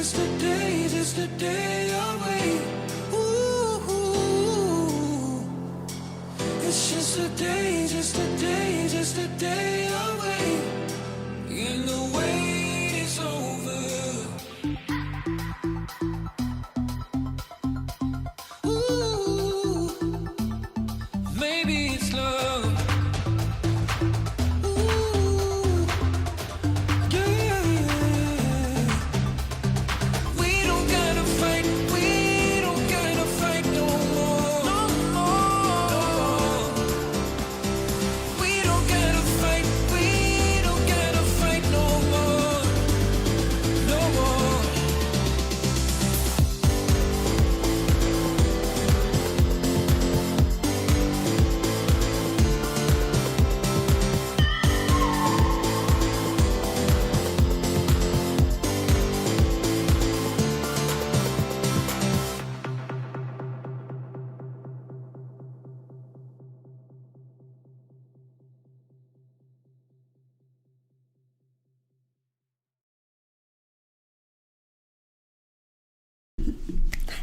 just a day away. Ooh, it's just a day, just a day, just a day away. And the wait is over. Ooh, maybe it's love. Ooh, yeah. We don't gotta fight no more. No more. We don't gotta fight no more. No more.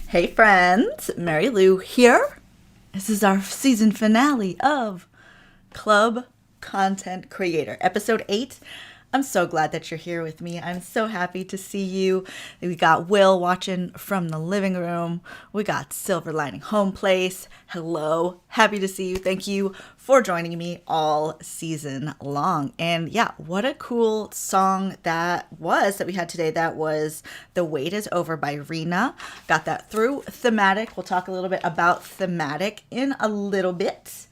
Hey friends, Marielou here. This is our season finale of Club Content Creator, episode 8. I'm so glad that you're here with me. I'm so happy to see you. We got Will watching from the living room. We got Silver Lining Home Place. Hello. Happy to see you. Thank you for joining me all season long. And yeah, what a cool song that we had today. That was The Wait Is Over by Rena. Got that through Thematic. We'll talk a little bit about Thematic in a little bit.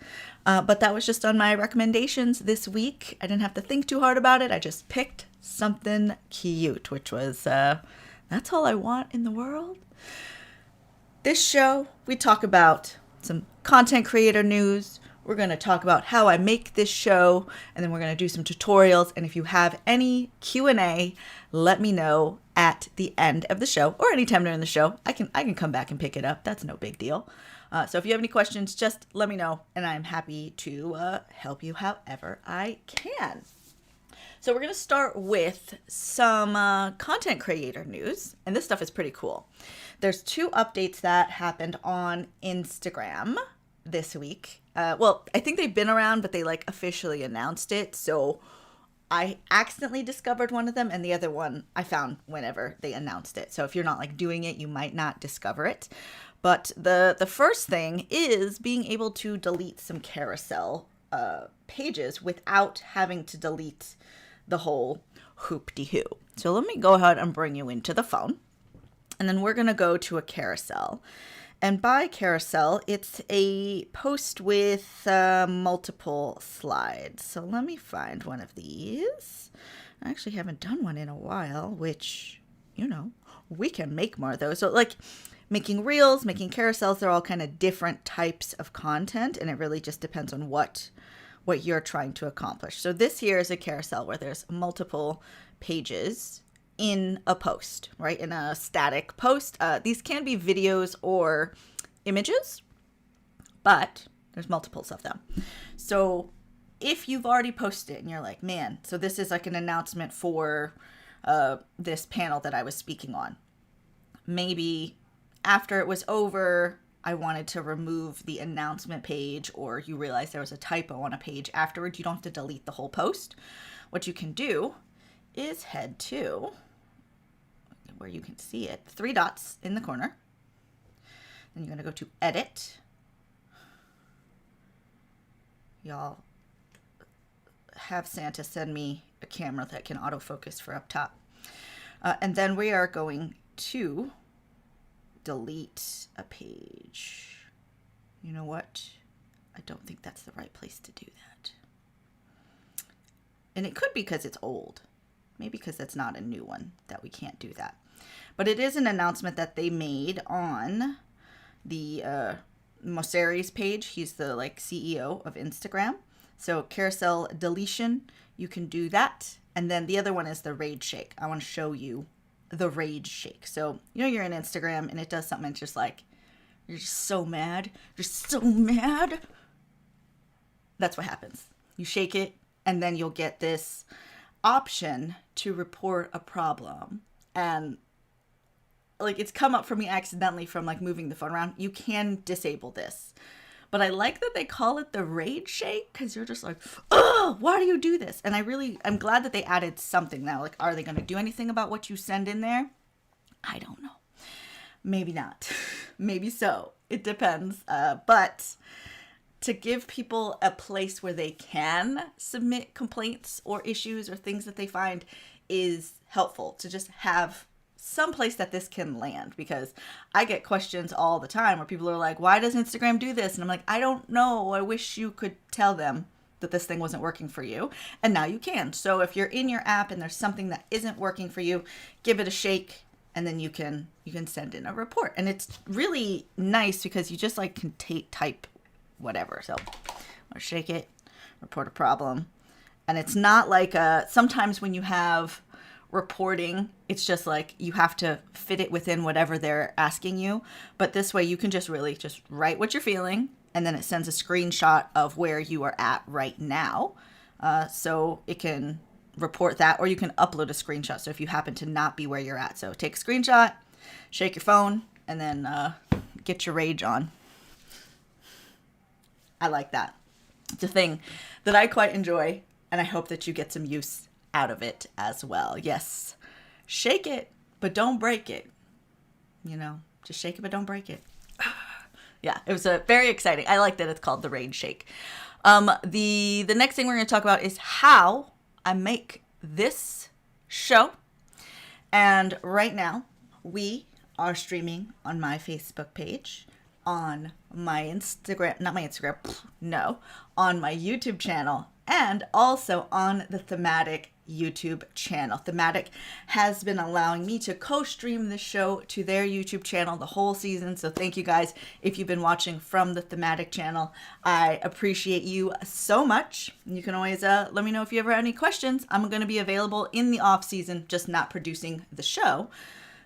But that was just on my recommendations this week. I didn't have to think too hard about it. I just picked something cute, which was, that's all I want in the world. This show, we talk about some content creator news. We're going to talk about how I make this show, and then we're going to do some tutorials. And if you have any Q&A, let me know at the end of the show or anytime during the show. I can come back and pick it up. That's no big deal. So if you have any questions, just let me know, and I'm happy to help you however I can. So we're going to start with some content creator news, and this stuff is pretty cool. There's 2 updates that happened on Instagram this week. Well, I think they've been around, but they officially announced it. So I accidentally discovered one of them, and the other one I found whenever they announced it. So if you're not doing it, you might not discover it. But the first thing is being able to delete some carousel pages without having to delete the whole hoop-de-hoo. So let me go ahead and bring you into the phone. And then we're going to go to a carousel. And by carousel, it's a post with multiple slides. So let me find one of these. I actually haven't done one in a while, which, we can make more of those. So making reels, making carousels, they're all kind of different types of content, and it really just depends on what you're trying to accomplish. So this here is a carousel where there's multiple pages in a post, right? In a static post. These can be videos or images, but there's multiples of them. So if you've already posted and you're like, man, so this is an announcement for this panel that I was speaking on. Maybe after it was over, I wanted to remove the announcement page, or you realize there was a typo on a page afterwards. You don't have to delete the whole post. What you can do is head to where you can see it, 3 dots in the corner. Then you're going to go to Edit. Y'all have Santa send me a camera that can autofocus for up top. And then we are going to delete a page. You know what? I don't think that's the right place to do that. And it could be because it's old. Maybe because that's not a new one that we can't do that. But it is an announcement that they made on the Mosseri's page. He's the CEO of Instagram. So carousel deletion, you can do that. And then the other one is the rage shake. I want to show you the rage shake. So, you're in Instagram and it does something. It's just you're just so mad. You're so mad. That's what happens. You shake it and then you'll get this option to report a problem. And like it's come up for me accidentally from like moving the phone around. You can disable this. But I like that they call it the rage shake, because you're just like, oh, why do you do this? And I'm glad that they added something now. Like, are they going to do anything about what you send in there? I don't know. Maybe not. Maybe so. It depends. But to give people a place where they can submit complaints or issues or things that they find is helpful, to just have some place that this can land, because I get questions all the time where people are like, why does Instagram do this? And I'm like, I don't know. I wish you could tell them that this thing wasn't working for you. And now you can. So if you're in your app and there's something that isn't working for you, give it a shake, and then you can send in a report. And it's really nice because you just like can type whatever. So I'll shake it, report a problem. And it's not like sometimes when you have reporting, it's just like you have to fit it within whatever they're asking you. But this way you can just really just write what you're feeling, and then it sends a screenshot of where you are at right now. So it can report that, or you can upload a screenshot. So if you happen to not be where you're at, so take a screenshot, shake your phone, and then get your rage on. I like that. It's a thing that I quite enjoy, and I hope that you get some use out of it as well. Yes, shake it, but don't break it. You know, just shake it, but don't break it. Yeah, it was very exciting. I like that it's called the Rage Shake. The next thing we're going to talk about is how I make this show. And right now, we are streaming on my Facebook page, on my Instagram, not my Instagram, no, on my YouTube channel, and also on the Thematic YouTube channel. Thematic has been allowing me to co-stream the show to their YouTube channel the whole season. So thank you guys if you've been watching from the Thematic channel. I appreciate you so much. You can always let me know if you ever have any questions. I'm going to be available in the off season, just not producing the show,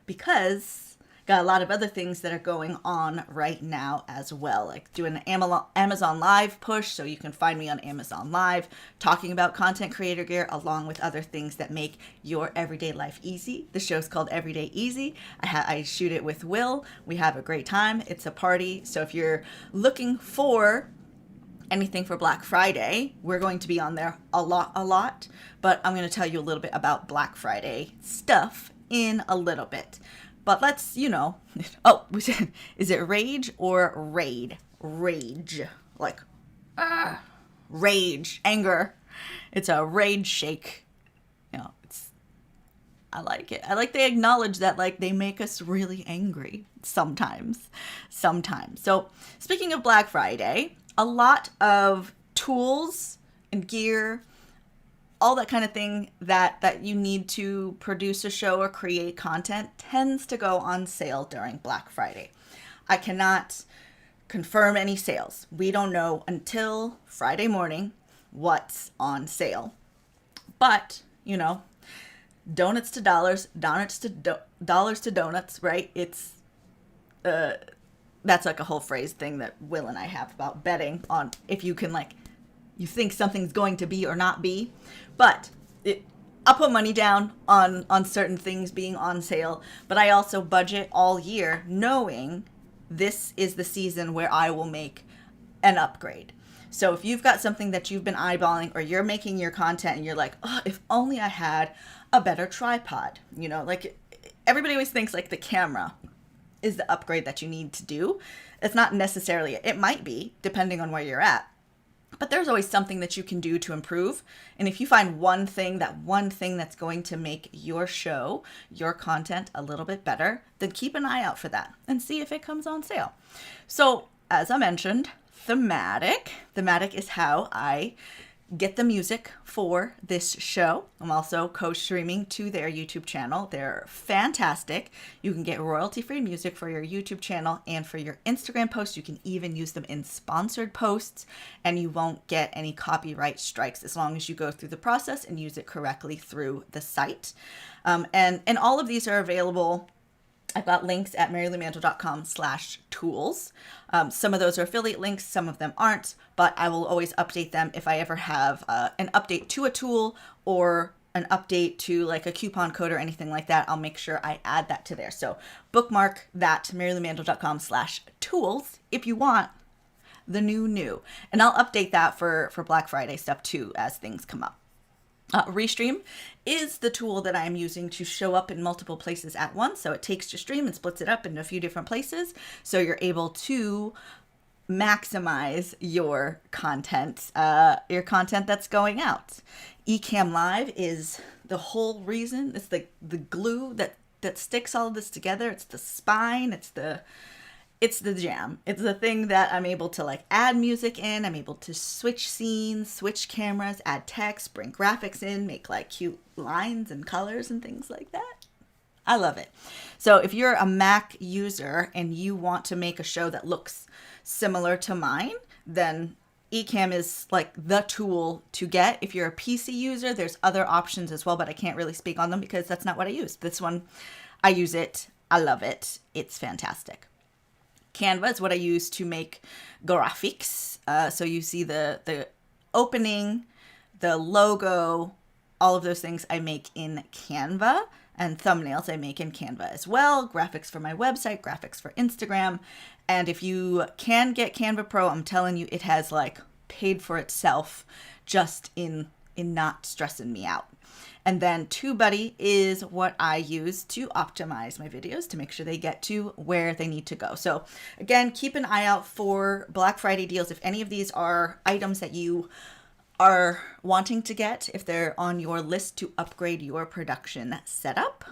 because got a lot of other things that are going on right now as well, like doing an Amazon Live push, so you can find me on Amazon Live talking about content creator gear along with other things that make your everyday life easy. The show's called Everyday Easy. I shoot it with Will. We have a great time. It's a party. So if you're looking for anything for Black Friday, we're going to be on there a lot, but I'm going to tell you a little bit about Black Friday stuff in a little bit. But let's, oh, is it rage or raid? Rage. Like, rage, anger. It's a rage shake. I like it. I like they acknowledge that, like, they make us really angry sometimes. So, speaking of Black Friday, a lot of tools and gear, all that kind of thing that you need to produce a show or create content tends to go on sale during Black Friday. I cannot confirm any sales. We don't know until Friday morning what's on sale. But, donuts to dollars, dollars to donuts, right? It's that's like a whole phrase thing that Will and I have about betting on if you can, like, you think something's going to be or not be. But I'll put money down on certain things being on sale, but I also budget all year knowing this is the season where I will make an upgrade. So if you've got something that you've been eyeballing, or you're making your content and you're like, oh, if only I had a better tripod, like everybody always thinks like the camera is the upgrade that you need to do. It's not necessarily, it might be depending on where you're at. But there's always something that you can do to improve. And if you find one thing that's going to make your show, your content a little bit better, then keep an eye out for that and see if it comes on sale. So as I mentioned, Thematic is how I get the music for this show. I'm also co-streaming to their YouTube channel. They're fantastic. You can get royalty-free music for your YouTube channel and for your Instagram posts. You can even use them in sponsored posts, and you won't get any copyright strikes as long as you go through the process and use it correctly through the site. And all of these are available. I've got links at marielou.com/tools. Some of those are affiliate links, some of them aren't, but I will always update them if I ever have an update to a tool or an update to like a coupon code or anything like that, I'll make sure I add that to there. So bookmark that, marielumandl.com/tools if you want the new. And I'll update that for Black Friday stuff too as things come up. Restream is the tool that I'm using to show up in multiple places at once. So it takes your stream and splits it up into a few different places. So you're able to maximize your content that's going out. Ecamm Live is the whole reason. It's the glue that sticks all of this together. It's the spine. It's the jam. It's the thing that I'm able to like add music in. I'm able to switch scenes, switch cameras, add text, bring graphics in, make like cute lines and colors and things like that. I love it. So if you're a Mac user and you want to make a show that looks similar to mine, then Ecamm is like the tool to get. If you're a PC user, there's other options as well, but I can't really speak on them because that's not what I use. This one, I use it. I love it. It's fantastic. Canva is what I use to make graphics. So you see the opening, the logo, all of those things I make in Canva, and thumbnails I make in Canva as well. Graphics for my website, graphics for Instagram. And if you can get Canva Pro, I'm telling you, it has like paid for itself just in not stressing me out. And then TubeBuddy is what I use to optimize my videos to make sure they get to where they need to go. So again, keep an eye out for Black Friday deals. If any of these are items that you are wanting to get, if they're on your list to upgrade your production setup,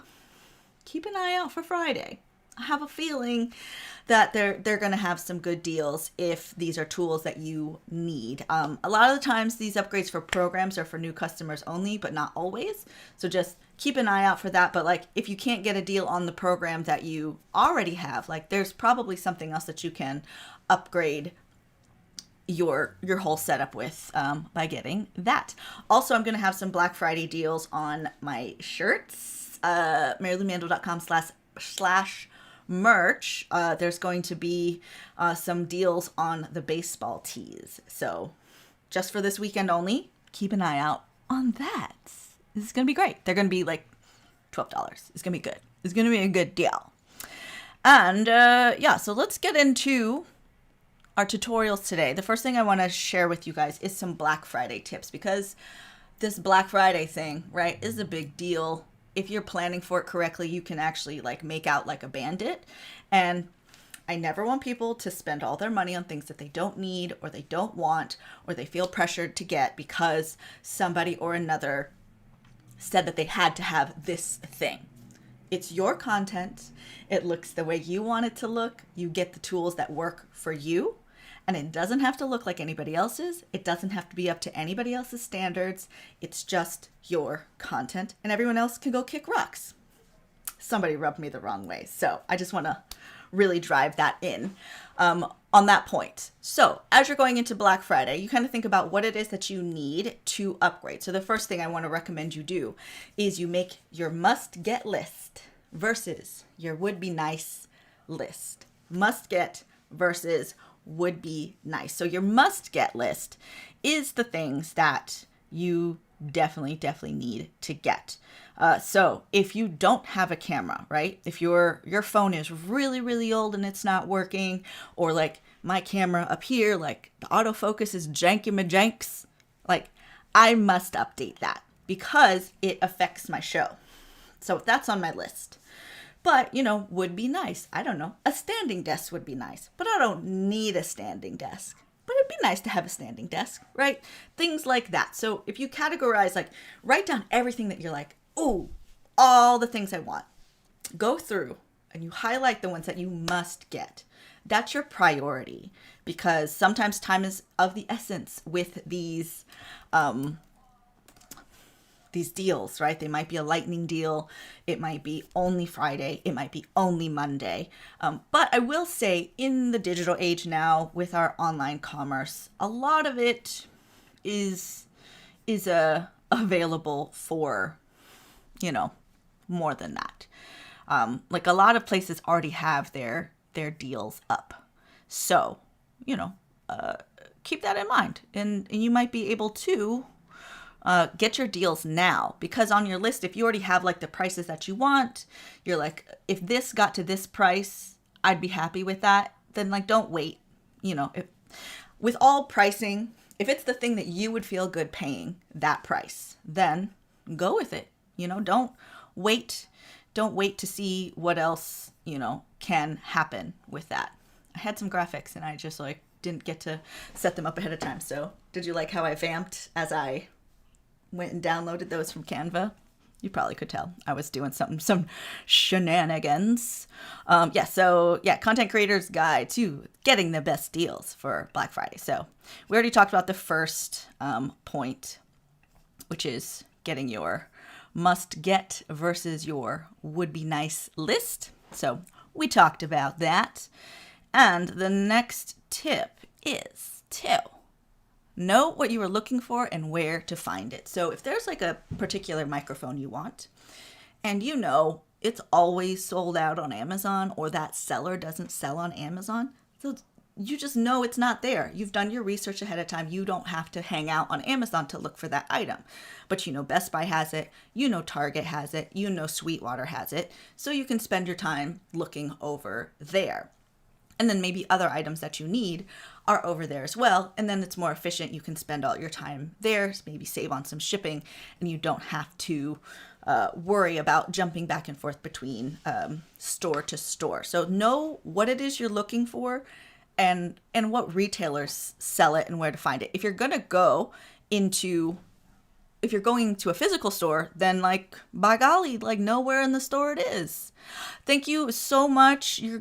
keep an eye out for Friday. I have a feeling that they're going to have some good deals if these are tools that you need. A lot of the times these upgrades for programs are for new customers only, but not always. So just keep an eye out for that. But like if you can't get a deal on the program that you already have, like there's probably something else that you can upgrade your whole setup with by getting that. Also, I'm going to have some Black Friday deals on my shirts, marielumandl.com/merch. There's going to be some deals on the baseball tees. So just for this weekend only, keep an eye out on that. This is going to be great. They're going to be like $12. It's going to be good. It's going to be a good deal. And yeah, so let's get into our tutorials today. The first thing I want to share with you guys is some Black Friday tips, because this Black Friday thing, right, is a big deal. If you're planning for it correctly, you can actually like make out like a bandit. And I never want people to spend all their money on things that they don't need or they don't want or they feel pressured to get because somebody or another said that they had to have this thing. It's your content. It looks the way you want it to look. You get the tools that work for you. And it doesn't have to look like anybody else's. It doesn't have to be up to anybody else's standards. It's just your content, and everyone else can go kick rocks. Somebody rubbed me the wrong way, so I just want to really drive that in on that point. So as you're going into Black Friday, you kind of think about what it is that you need to upgrade. So the first thing I want to recommend you do is you make your must-get list versus your would-be-nice list. Must-get versus would be nice. So your must get list is the things that you definitely need to get. So if you don't have a camera, right? If your phone is really old and it's not working, or like my camera up here, like the autofocus is janky-majanks, like I must update that because it affects my show. So that's on my list. But, you know, would be nice. I don't know. A standing desk would be nice, but I don't need a standing desk. But it'd be nice to have a standing desk, right? Things like that. So if you categorize, like, write down everything that you're like, oh, all the things I want. Go through and you highlight the ones that you must get. That's your priority, because sometimes time is of the essence with these deals, right? They might be a lightning deal. It might be only Friday. It might be only Monday. But I will say, in the digital age now with our online commerce, a lot of it is available for, you know, more than that. Like a lot of places already have their deals up. So, you know, keep that in mind. And you might be able to get your deals now, because on your list, if you already have like the prices that you want, you're like, if this got to this price, I'd be happy with that. Then like, don't wait. With all pricing, if it's the thing that you would feel good paying that price, then go with it. Don't wait. Don't wait to see what else, can happen with that. I had some graphics and I just like didn't get to set them up ahead of time. So did you like how I vamped as I went and downloaded those from Canva? You probably could tell I was doing some shenanigans. Content creators guide to getting the best deals for Black Friday. So we already talked about the first point, which is getting your must get versus your would be nice list. So we talked about that. And the next tip is to know what you are looking for and where to find it. So if there's like a particular microphone you want and it's always sold out on Amazon, or that seller doesn't sell on Amazon, so you just know it's not there. You've done your research ahead of time. You don't have to hang out on Amazon to look for that item. But Best Buy has it, Target has it, Sweetwater has it. So you can spend your time looking over there. And then maybe other items that you need are over there as well. And then it's more efficient. You can spend all your time there, maybe save on some shipping, and you don't have to worry about jumping back and forth between store to store. So know what it is you're looking for and what retailers sell it and where to find it. If you're going to a physical store, then like, by golly, like know where in the store it is. Thank you so much. You're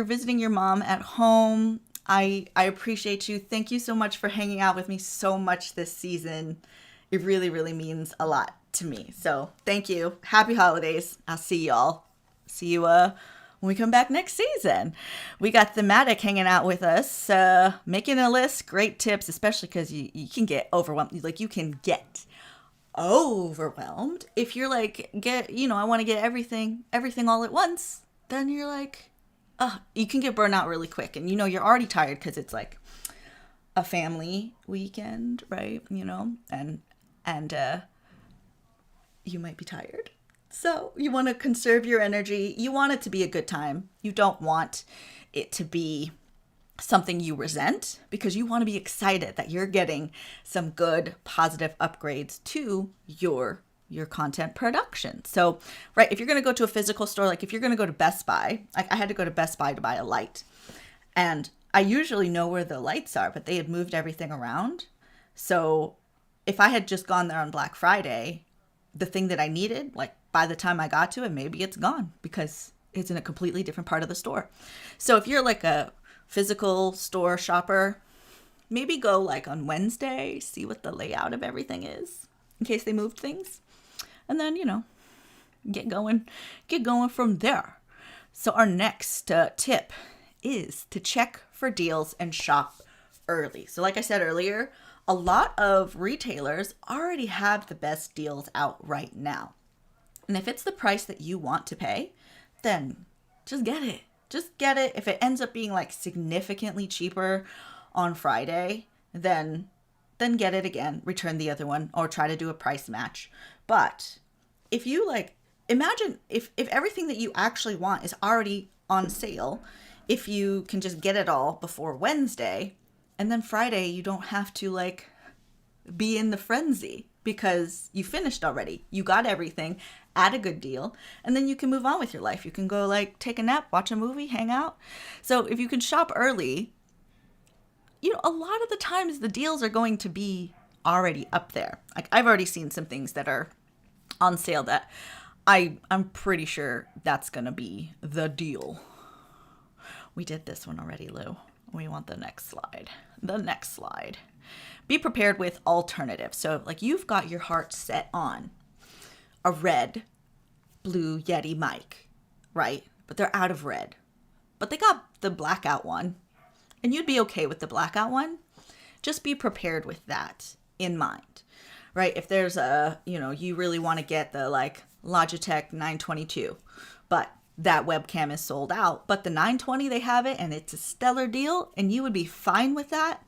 visiting your mom at home. I appreciate you. Thank you so much for hanging out with me so much this season. It really, really means a lot to me. So thank you. Happy holidays. I'll see y'all. See you when we come back next season. We got Thematic hanging out with us, making a list. Great tips, especially because you can get overwhelmed. Like, you can get overwhelmed if you're like, I want to get everything all at once. Then you're like, you can get burnt out really quick. And you're already tired because it's like a family weekend, right? And you might be tired. So you want to conserve your energy. You want it to be a good time. You don't want it to be something you resent, because you want to be excited that you're getting some good, positive upgrades to your content production. So, right, if you're going to go to a physical store, like if you're going to go to Best Buy, like I had to go to Best Buy to buy a light. And I usually know where the lights are, but they had moved everything around. So if I had just gone there on Black Friday, the thing that I needed, like by the time I got to it, maybe it's gone because it's in a completely different part of the store. So if you're like a physical store shopper, maybe go like on Wednesday, see what the layout of everything is in case they moved things. And then, get going from there. So our next tip is to check for deals and shop early. So like I said earlier, a lot of retailers already have the best deals out right now. And if it's the price that you want to pay, then just get it. Just get it. If it ends up being like significantly cheaper on Friday, then get it again, return the other one, or try to do a price match. But if you imagine if everything that you actually want is already on sale, if you can just get it all before Wednesday, and then Friday you don't have to be in the frenzy because you finished already. You got everything at a good deal, and then you can move on with your life. You can go take a nap, watch a movie, hang out. So if you can shop early, a lot of the times the deals are going to be already up there. Like, I've already seen some things that are on sale that I'm pretty sure that's going to be the deal. We did this one already, Lou. We want the next slide. The next slide. Be prepared with alternatives. So you've got your heart set on a red Blue Yeti mic, right? But they're out of red. But they got the blackout one. And you'd be okay with the blackout one. Just be prepared with that in mind, right? If there's you really want to get the Logitech 922, but that webcam is sold out, but the 920, they have it and it's a stellar deal and you would be fine with that,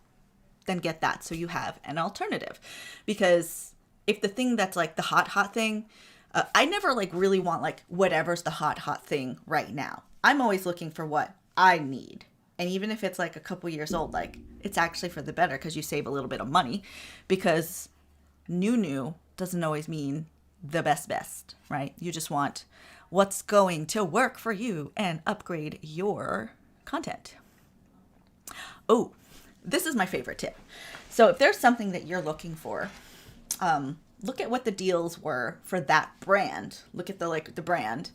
then get that so you have an alternative. Because if the thing that's like the hot thing, I never like really want like whatever's the hot thing right now. I'm always looking for what I need. And even if it's like a couple years old, like it's actually for the better because you save a little bit of money, because new doesn't always mean the best, right? You just want what's going to work for you and upgrade your content. Oh, this is my favorite tip. So if there's something that you're looking for, look at what the deals were for that brand. Look at the brand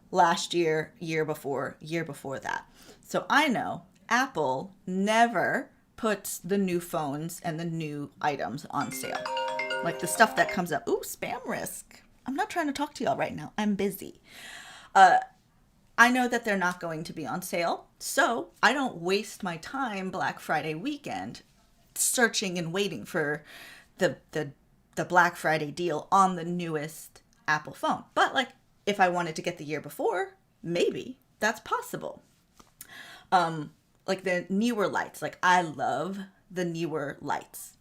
last year, year before that. So I know Apple never puts the new phones and the new items on sale. Like the stuff that comes up. Ooh, spam risk. I'm not trying to talk to y'all right now. I'm busy. I know that they're not going to be on sale, so I don't waste my time Black Friday weekend searching and waiting for the Black Friday deal on the newest Apple phone. But like if I wanted to get the year before, maybe that's possible. Like the newer lights, like I love the newer lights.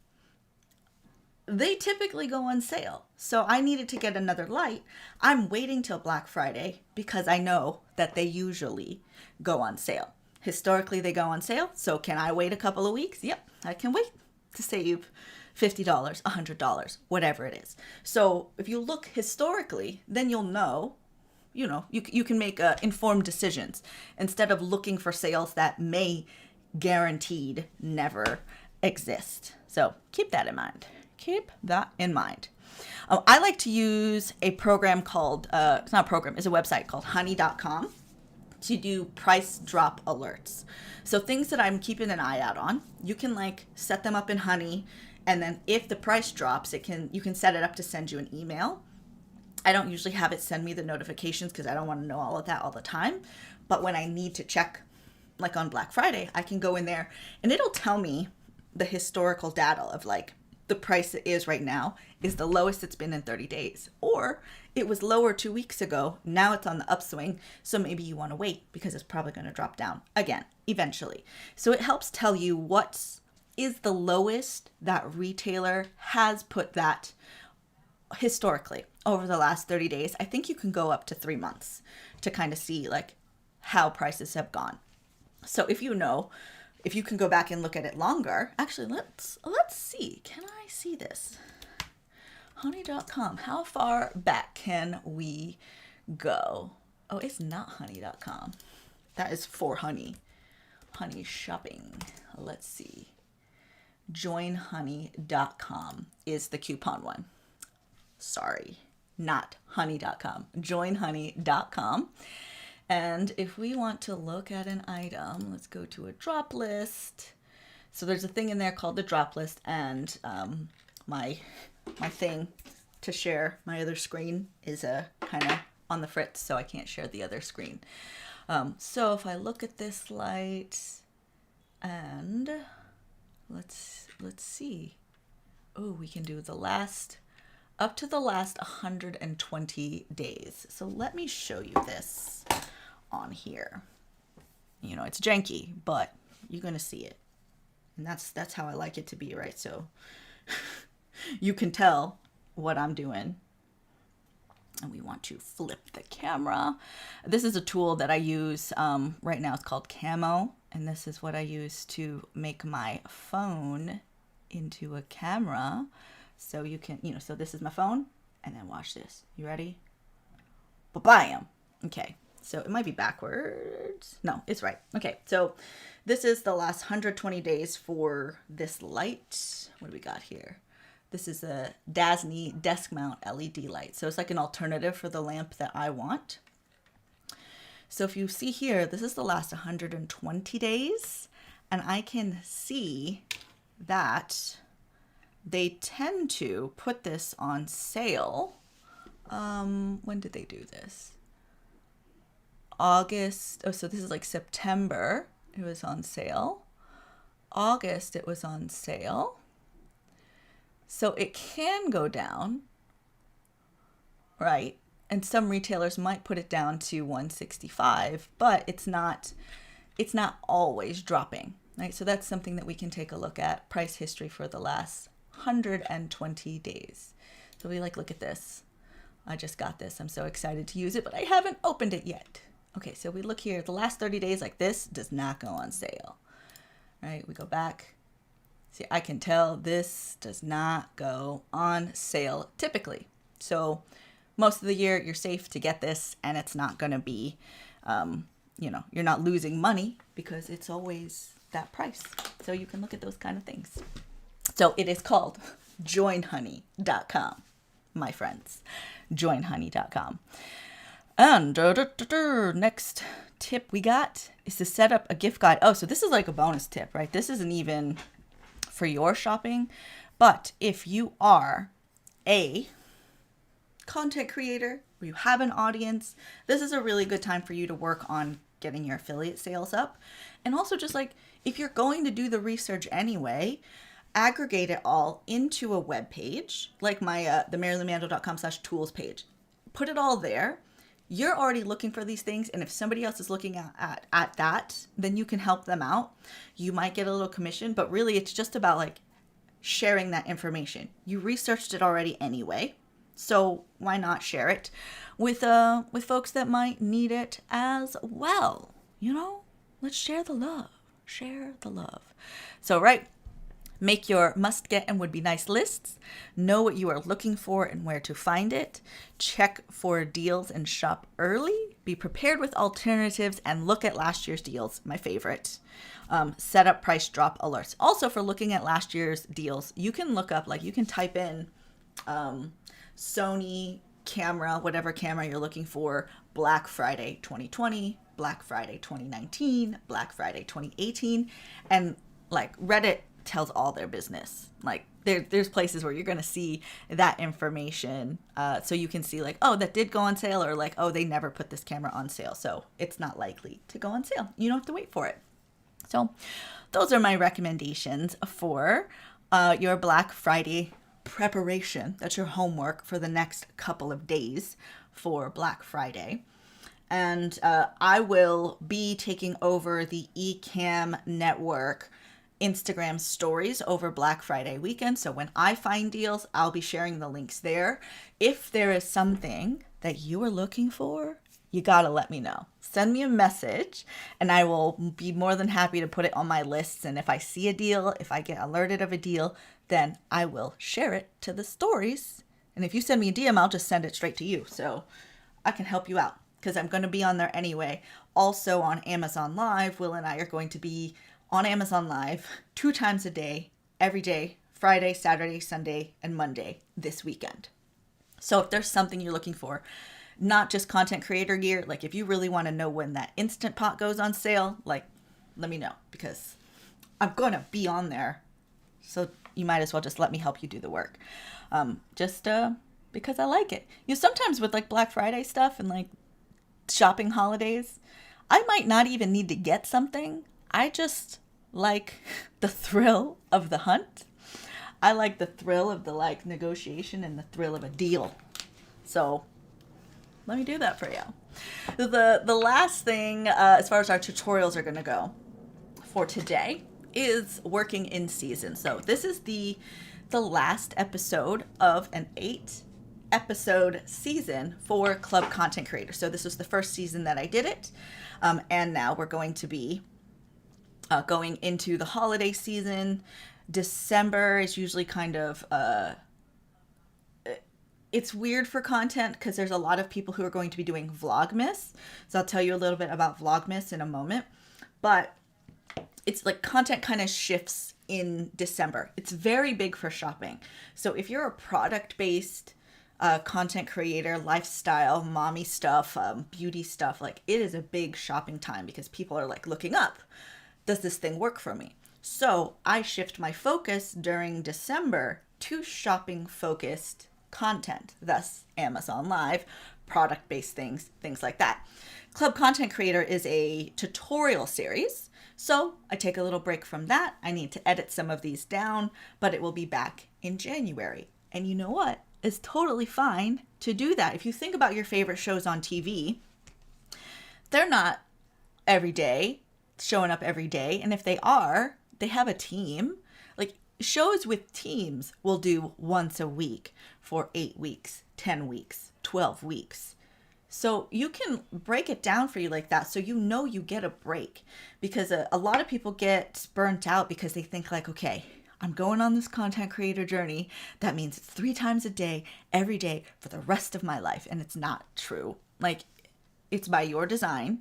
They typically go on sale. So I needed to get another light. I'm waiting till Black Friday because I know that they usually go on sale. Historically, they go on sale. So can I wait a couple of weeks? Yep, I can wait to save $50, $100, whatever it is. So if you look historically, then you'll know, you can make informed decisions instead of looking for sales that may guaranteed never exist. So keep that in mind. Keep that in mind. I like to use a program called, it's not a program, it's a website called honey.com to do price drop alerts. So things that I'm keeping an eye out on, you can like set them up in Honey. And then if the price drops, you can set it up to send you an email. I don't usually have it send me the notifications because I don't want to know all of that all the time. But when I need to check, like on Black Friday, I can go in there and it'll tell me the historical data of like, the price it is right now is the lowest it's been in 30 days. Or it was lower 2 weeks ago. Now it's on the upswing. So maybe you want to wait because it's probably going to drop down again, eventually. So it helps tell you what is the lowest that retailer has put that historically over the last 30 days. I think you can go up to 3 months to kind of see like how prices have gone. So if you can go back and look at it longer, actually, let's see. Can I see this? Honey.com. How far back can we go? Oh, it's not honey.com. That is for Honey. Honey shopping. Let's see. Joinhoney.com is the coupon one. Sorry, not honey.com. Joinhoney.com. And if we want to look at an item, let's go to a drop list. So there's a thing in there called the drop list, and my thing to share my other screen is kind of on the fritz, so I can't share the other screen. So if I look at this light, and let's see. Oh, we can do up to the last 120 days. So let me show you this on here. It's janky, but you're gonna see it, and that's how I like it to be, right? So you can tell what I'm doing. And we want to flip the camera. This is a tool that I use right now. It's called Camo, and this is what I use to make my phone into a camera. So you can, so this is my phone, and then watch this. You ready? Ba-bam. Okay. So it might be backwards. No, it's right. Okay, so this is the last 120 days for this light. What do we got here? This is a Dasny desk mount LED light. So it's like an alternative for the lamp that I want. So if you see here, this is the last 120 days. And I can see that they tend to put this on sale. When did they do this? August. Oh, so this is like September. It was on sale. August, it was on sale. So it can go down, right? And some retailers might put it down to $165, but it's not always dropping. right? So that's something that we can take a look at, price history for the last 120 days. So we look at this. I just got this. I'm so excited to use it, but I haven't opened it yet. Okay, so we look here. The last 30 days, this does not go on sale, right? We go back. See, I can tell this does not go on sale typically. So most of the year, you're safe to get this, and it's not going to be, you're not losing money because it's always that price. So you can look at those kind of things. So it is called joinhoney.com, my friends, joinhoney.com. And next tip we got is to set up a gift guide. Oh, so this is a bonus tip, right? This isn't even for your shopping, but if you are a content creator or you have an audience, this is a really good time for you to work on getting your affiliate sales up. And also just if you're going to do the research anyway, aggregate it all into a web page, like my the marielou.com/tools page. Put it all there. You're already looking for these things, and if somebody else is looking at that, then you can help them out. You might get a little commission, but really it's just about sharing that information. You researched it already anyway, so why not share it with folks that might need it as well? Let's share the love. Share the love. So, right. Make your must get and would be nice lists. Know what you are looking for and where to find it. Check for deals and shop early. Be prepared with alternatives and look at last year's deals, my favorite. Set up price drop alerts. Also, for looking at last year's deals, you can look up, you can type in Sony camera, whatever camera you're looking for, Black Friday 2020, Black Friday 2019, Black Friday 2018, and Reddit tells all their business. There's places where you're going to see that information, so you can see oh, that did go on sale, or oh, they never put this camera on sale, so it's not likely to go on sale. You don't have to wait for it. So those are my recommendations for your Black Friday preparation. That's your homework for the next couple of days for Black Friday. And I will be taking over the Ecamm Network Instagram stories over Black Friday weekend. So when I find deals, I'll be sharing the links there. If there is something that you are looking for, you gotta let me know. Send me a message and I will be more than happy to put it on my lists. And if I see a deal, if I get alerted of a deal, then I will share it to the stories. And if you send me a DM, I'll just send it straight to you. So I can help you out because I'm going to be on there anyway. Also on Amazon Live, Will and I are going to be on Amazon Live 2 times a day, every day, Friday, Saturday, Sunday, and Monday this weekend. So if there's something you're looking for, not just content creator gear, if you really want to know when that Instant Pot goes on sale, let me know because I'm going to be on there. So you might as well just let me help you do the work. Because I like it. Sometimes with Black Friday stuff and shopping holidays, I might not even need to get something. I just like the thrill of the hunt. I like the thrill of the negotiation and the thrill of a deal. So let me do that for you. The last thing, as far as our tutorials are going to go for today, is working in season. So this is the last episode of an 8-episode season for Club Content Creators. So this was the first season that I did it. And now we're going to be going into the holiday season. December is usually kind of, it's weird for content because there's a lot of people who are going to be doing Vlogmas. So I'll tell you a little bit about Vlogmas in a moment. But it's content kind of shifts in December. It's very big for shopping. So if you're a product-based content creator, lifestyle, mommy stuff, beauty stuff, it is a big shopping time because people are looking up, does this thing work for me? So I shift my focus during December to shopping focused content, thus Amazon Live, product-based things like that. Club Content Creator is a tutorial series. So I take a little break from that. I need to edit some of these down, but it will be back in January. And you know what? It's totally fine to do that. If you think about your favorite shows on TV, they're not every day showing up every day. And if they are, they have a team. Like shows with teams will do once a week for 8 weeks, 10 weeks, 12 weeks. So you can break it down for you like that, so you know you get a break. Because a lot of people get burnt out because they think like, okay, I'm going on this content creator journey. That means it's 3 times a day, every day for the rest of my life. And it's not true. Like, it's by your design.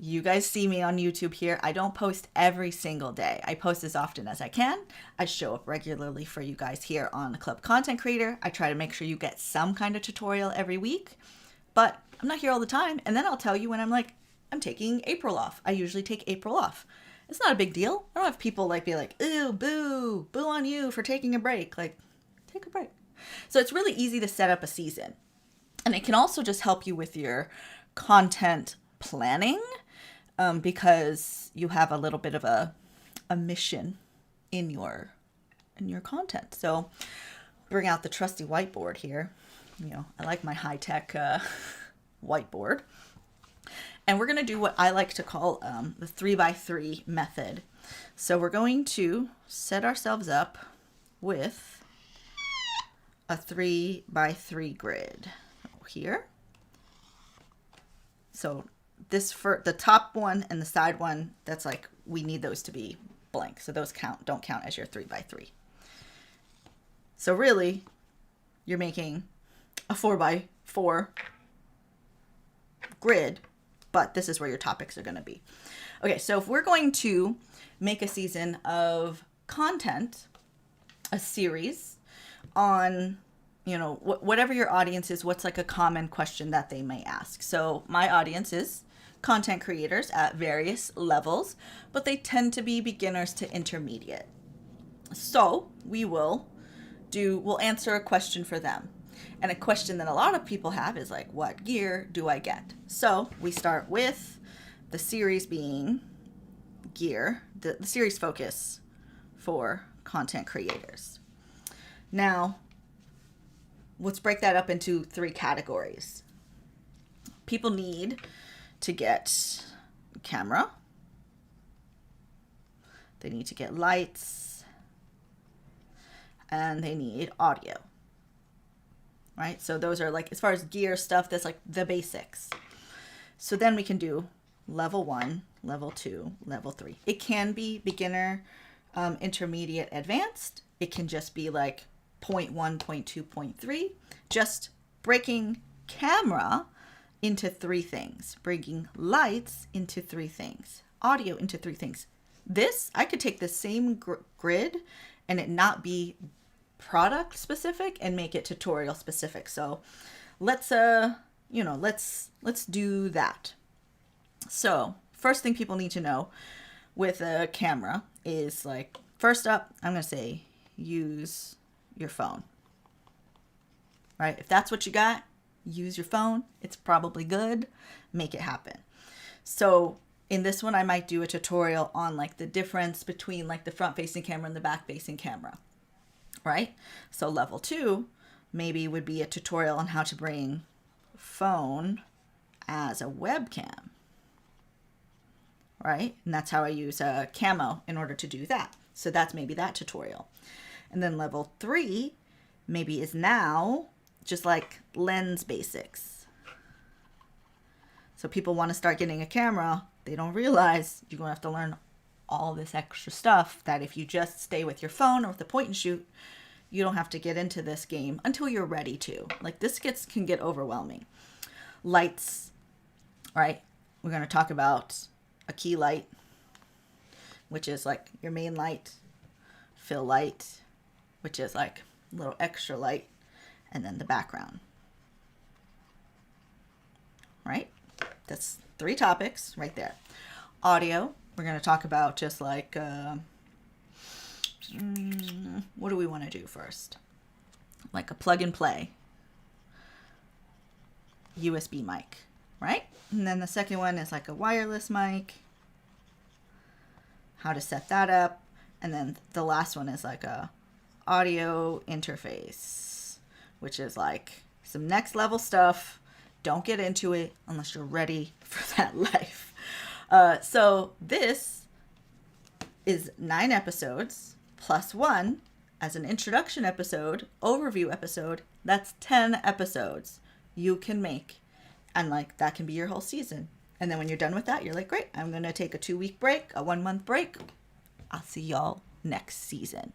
You guys see me on YouTube here. I don't post every single day. I post as often as I can. I show up regularly for you guys here on the Club Content Creator. I try to make sure you get some kind of tutorial every week. But I'm not here all the time. And then I'll tell you when I'm like, I'm taking April off. I usually take April off. It's not a big deal. I don't have people like be like, ooh, boo on you for taking a break. Like, take a break. So it's really easy to set up a season. And it can also just help you with your content planning because you have a little bit of a mission in your content. So bring out the trusty whiteboard here. You know, I like my high-tech whiteboard. And we're going to do what I like to call the 3x3 method. So we're going to set ourselves up with a 3x3 grid here. So this for the top one and the side one, that's like, we need those to be blank. So those don't count as your 3x3. So really, you're making a 4x4 grid, but this is where your topics are going to be. Okay, so if we're going to make a season of content, a series on, you know, whatever your audience is, what's like a common question that they may ask. So my audience is content creators at various levels, but they tend to be beginners to intermediate. So we'll answer a question for them. And a question that a lot of people have is like, what gear do I get? So we start with the series being gear, the series focus for content creators. Now, let's break that up into 3 categories. People need to get camera. They need to get lights. And they need audio. Right? So those are like, as far as gear stuff, that's like the basics. So then we can do level 1, level 2, level 3. It can be beginner, intermediate, advanced. It can just be like 0.1, 0.2, 0.3. Just breaking camera into 3 things. Breaking lights into 3 things. Audio into 3 things. This, I could take the same grid and it not be product specific and make it tutorial specific. So let's do that. So first thing people need to know with a camera is like, first up, I'm going to say use your phone. Right? If that's what you got, use your phone. It's probably good. Make it happen. So in this one, I might do a tutorial on like the difference between like the front facing camera and the back facing camera. Right? So level 2 maybe would be a tutorial on how to bring phone as a webcam. Right? And that's how I use a camo in order to do that. So that's maybe that tutorial. And then level 3 maybe is now just like lens basics. So people want to start getting a camera. They don't realize you're going to have to learn all this extra stuff that if you just stay with your phone or with the point and shoot, you don't have to get into this game until you're ready to. Like this can get overwhelming. Lights, right? We're going to talk about a key light, which is like your main light, fill light, which is like a little extra light, and then the background. Right? That's 3 topics right there. Audio, we're going to talk about just like, what do we want to do first? Like a plug and play USB mic, right? And then the second one is like a wireless mic, how to set that up. And then the last one is like a audio interface, which is like some next level stuff. Don't get into it unless you're ready for that life. So this is 9 episodes plus 1 as an introduction episode, overview episode. That's 10 episodes you can make. And like that can be your whole season. And then when you're done with that, you're like, great, I'm going to take a 2-week break, a 1-month break. I'll see y'all next season.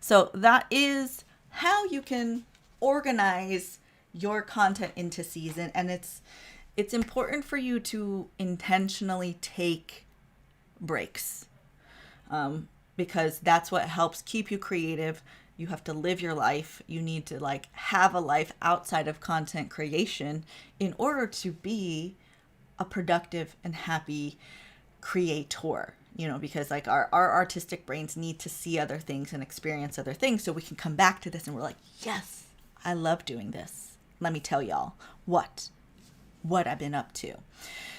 So that is how you can organize your content into season. And it's important for you to intentionally take breaks, because that's what helps keep you creative. You have to live your life. You need to like have a life outside of content creation in order to be a productive and happy creator, because like our artistic brains need to see other things and experience other things so we can come back to this and we're like, yes, I love doing this. Let me tell y'all what I've been up to.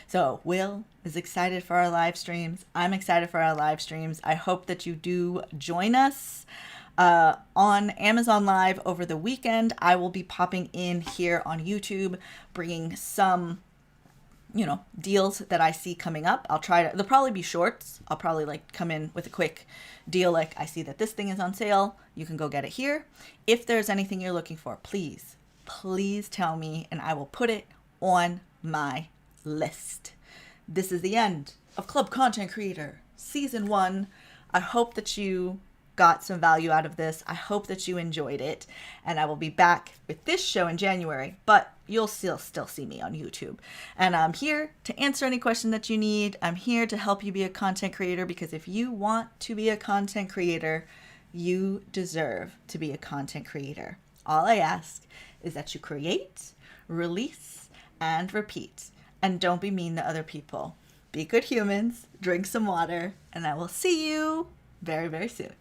So Will is excited for our live streams. I'm excited for our live streams. I hope that you do join us on Amazon Live over the weekend. I will be popping in here on YouTube, bringing some, deals that I see coming up. They'll probably be shorts. I'll probably like come in with a quick deal. Like, I see that this thing is on sale. You can go get it here. If there's anything you're looking for, please tell me and I will put it on my list. This is the end of Club Content Creator Season 1. I hope that you got some value out of this. I hope that you enjoyed it. And I will be back with this show in January, but you'll still see me on YouTube. And I'm here to answer any question that you need. I'm here to help you be a content creator, because if you want to be a content creator, you deserve to be a content creator. All I ask is that you create, release, and repeat. And don't be mean to other people. Be good humans, drink some water, and I will see you very, very soon.